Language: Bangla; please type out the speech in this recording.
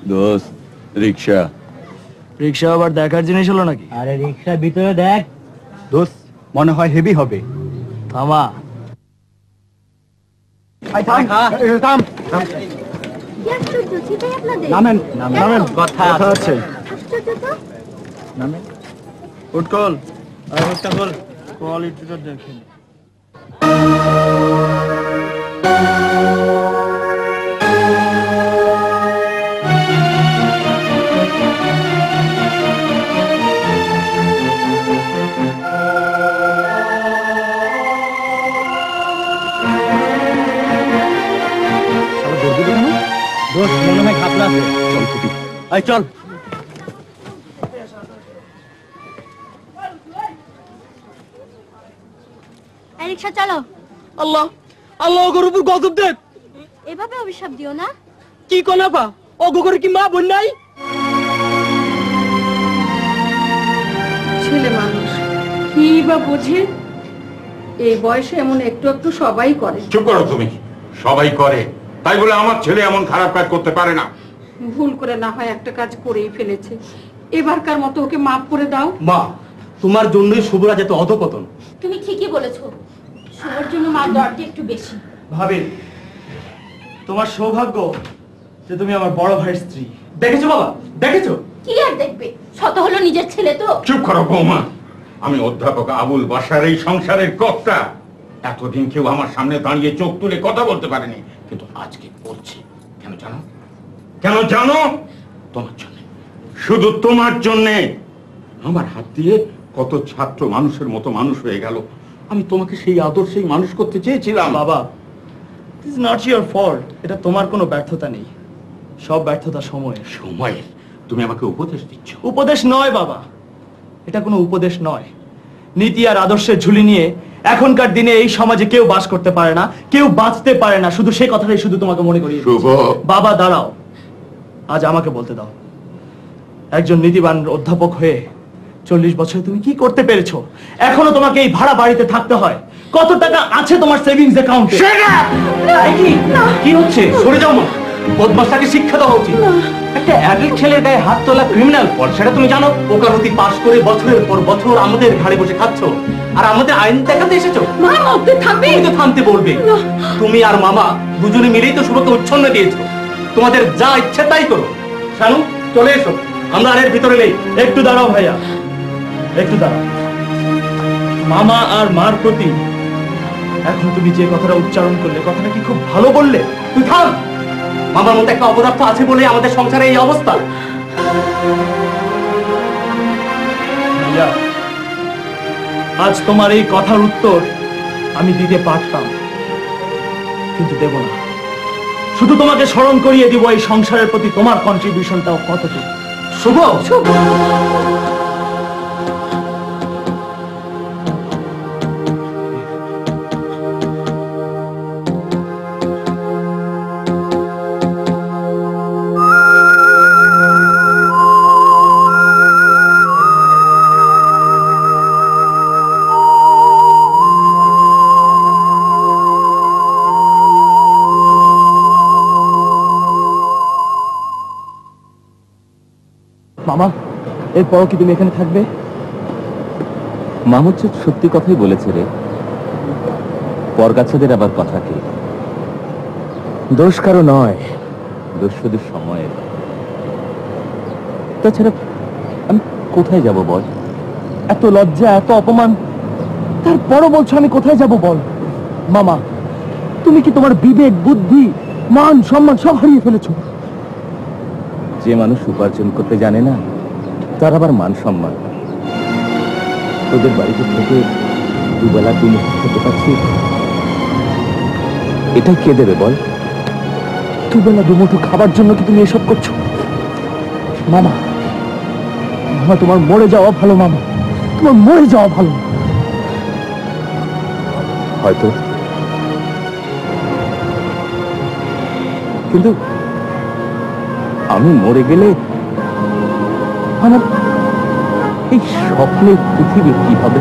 দোস্ত রিক্সা রিক্সা আবার দেখার জিনিস হলো নাকি? আরে রিক্সার ভিতরে দেখ দোস্ত, মনে হয় হেভি হবে। থামা। নামেন নামেন, কথা আছে। নামেন। উঠকল আর উঠটা কল কোয়ালিটিটা দেখেন। দোস্ত মনে হয় খাপলা আছে। চল কুটি, আয় চল। রিক্সা চালো। আল্লাহ আল্লাহ ওগোর উপর গজব দেখ। এভাবে অভিশাপ দিও না। কি কোনা পা ওগোর কি মা বোন নাই? ছেলে মানুষ কি বা বোঝে, এই বয়সে এমন একটু একটু সবাই করে। চুপ করো তুমি। সবাই করে তাই বলে আমার ছেলে এমন খারাপ কাজ করতে পারে না। ভুল করে না হয় একটা কাজ করেই ফেলেছে, এবারকার মতো ওকে মাফ করে দাও। মা, তোমার জন্যই শুভরাজ এত অধপতন। তুমি ঠিকই বলেছো, সবার জন্য মার দরটি একটু বেশি। ভাবি, তোমার সৌভাগ্য যে তুমি আমার বড় ভাইয়ের স্ত্রী। দেখেছো বাবা, দেখেছো? কি আর দেখবে, শত হলো নিজের ছেলে তো। চুপ করো বৌমা। আমি অধ্যাপক আবুল বাশার এই সংসারের কর্তা। এতদিন কেউ আমার সামনে দাঁড়িয়ে চোখ তুলে কথা বলতে পারেনি, কিন্তু আজকে বলছি। কেন জানো? কেন জানো? তোমার জন্য, শুধু তোমার জন্যে। আমার হাত দিয়ে কত ছাত্র মানুষের মতো মানুষ হয়ে গেল। আমি তোমাকে সেই আদর্শেই মানুষ করতে চেয়েছিলাম। বাবা, this is not your fault. এটা তোমার কোনো ব্যর্থতা নেই, সব ব্যর্থতা সময়ের। সময়ের? তুমি আমাকে উপদেশ দিচ্ছ? উপদেশ নয় বাবা, এটা কোনো উপদেশ নয়। নীতি আর আদর্শের ঝুলি নিয়ে এখনকার দিনে এই সমাজে কেউ বাস করতে পারে না, কেউ বাঁচতে পারে না। শুধু সেই কথাটাই শুধু তোমাকে মনে করি। শুভ, বাবা দাঁড়াও, আজ আমাকে বলতে দাও। একজন নীতিবান অধ্যাপক হয়ে 40 বছরে তুমি কি করতে পেরেছো? এখনো তোমাকে এই ভাড়া বাড়িতে থাকতে হয়। কত টাকা আছে তোমার সেভিংস অ্যাকাউন্টে? কি হচ্ছে? সরে যাও মা, বদমাশটাকে শিক্ষা দেওয়া উচিত। একটা অ্যাডাল্ট ছেলের গায়ে হাত তোলা ক্রিমিনাল ফল, সেটা তুমি জানো? ওকালতি পাশ করে বছরের পর বছর আমাদের ঘাড়ে বসে খাচ্ছ, আর আমাদের আইন দেখাতে এসেছো। মা মধ্যে থাকবে, তুমি তো থামতে বলবে। তুমি আর মামা দুজনে মিলেই তো শুভকে উচ্ছন্ন দিয়েছো। তোমাদের যা ইচ্ছে তাই করো। শানু, চলে এসো, আমরা আর এর ভিতরে নেই। একটু দাঁড়াও ভাইয়া, একটু দাঁড়াও। মামা আর মার প্রতি এখন তুমি যে কথাটা উচ্চারণ করলে, কথাটা কি খুব ভালো বললে? তুই থাম। মামার মধ্যে একটা অপদার্থ আছে বলে আমাদের সংসারে এই অবস্থা। ভাইয়া, আজ তোমার এই কথার উত্তর আমি দিতে পারতাম, কিন্তু দেব না। শুধু তোমাকে স্মরণ করিয়ে দিব এই সংসারের প্রতি তোমার কন্ট্রিবিউশনটাও কতটুকু। শুভ, শুভ। মামা, এরপরও কি তুমি এখানে থাকবে? মামুদ সত্যি কথাই বলেছে রে। পরগাছাদের আবার কথা কি? দোষ কারো নয়, দোষ শুধু সময়ের। তাছাড়া আমি কোথায় যাব বল? এত লজ্জা, এত অপমান, তারপরও বলছো আমি কোথায় যাব বল? মামা, তুমি কি তোমার বিবেক, বুদ্ধি, মান, সম্মান সব হারিয়ে ফেলেছো? যে মানুষ উপার্জন করতে জানে না, তার আবার মান সম্মান। তোদের বাড়িতে থেকে দুবেলা দুমুঠো খেতে পাচ্ছি, এটা কে দেবে বল? দুবেলা দুমুঠো খাবার জন্য কি তুমি এসব করছো? মামা, মামা, তোমার মরে যাওয়া ভালো। মামা, তোমার মরে যাওয়া ভালো। হয়তো, কিন্তু আমি মরে গেলে আমার এই স্বপ্নের পৃথিবী কি হবে?